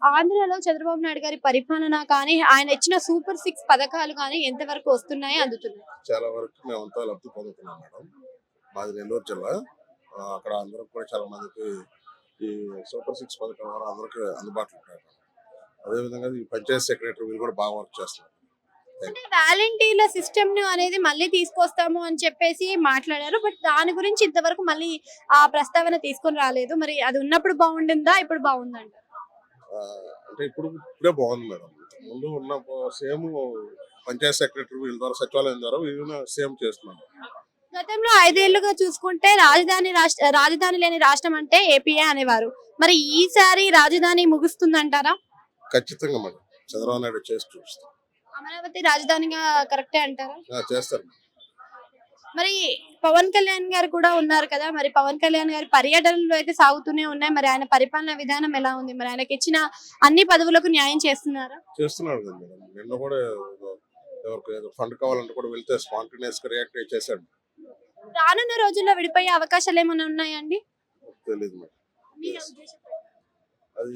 ఆంధ్రాలో చంద్రబాబు నాయుడు గారి పరిపాలన కానీ, ఆయన ఇచ్చిన సూపర్ 6 పథకాలు కానీ ఎంతవరకు వస్తున్నాయి, అందుతున్నాయి? చాలా వరకు మేమంతా లబ్ధి పొందుతున్నాం మేడం. మాది నెల్లూరు జిల్లా. అక్కడ అందరూ కూడా చాలా మందికి ఈ సూపర్ 6 పథకం ద్వారా అందరికీ అందుబాటులో ఉంటాయి. అదేవిధంగా ఈ పంచాయత్ సెక్రటరీ వీళ్ళు కూడా బాగా వర్క్ చేస్తున్నారు. అంటే వాలంటీర్ల సిస్టమ్ అనేది మళ్ళీ తీసుకొస్తాము అని చెప్పేసి మాట్లాడారు. బట్ దాని గురించి ఇంతవరకు మళ్ళీ ఆ ప్రస్తావన తీసుకొని రాలేదు. మరి అది ఉన్నప్పుడు బాగుండిందా? ఇప్పుడు బాగుందంట? అంటే ఇప్పుడే బాగుంది మేడం. ముందు ఉన్న సేమ్ పంచాయత్ సెక్రటరీ వీళ్ళ ద్వారా సచివాలయం ద్వారా వీళ్ళు సేమ్ చేస్తున్నారు. గతంలో 5 ఏళ్లుగా చూసుకుంటే రాజధాని లేని రాష్ట్రం అంటే ఏపీఏ అనేవారు. మరి ఈసారి రాజధాని ముగుస్తుందంటారా? ఖచ్చితంగా మేడం. చంద్రబాబు నాయుడు చేసి చూపిస్తారు. అమరావతి రాజధానిగా కరెక్టే అంటారా? చేస్తారు. మరి పవన్ కళ్యాణ్ గారు కూడా ఉన్నారు కదా, మరి పవన్ కళ్యాణ్ గారి పర్యటనలు అయితే సాగుతూనే ఉన్నాయి. మరి ఆయన పరిపాలన విధానం ఎలా ఉంది? మరి ఆయనకి ఇచ్చిన అన్ని పదవులకు న్యాయం చేస్తున్నారా? చేస్తున్నాడు కదా మేడం. నిన్న కూడా ఎవరికి ఏదో ఫండ్ కావాలంటే కూడా వెళ్తే స్పాంటేనియస్ గా రియాక్ట్ చేశాడు. రానున్న రోజుల్లో విడిపోయే అవకాశాలు ఏమైనా ఉన్నాయండి? తెలియదు మేడం. అది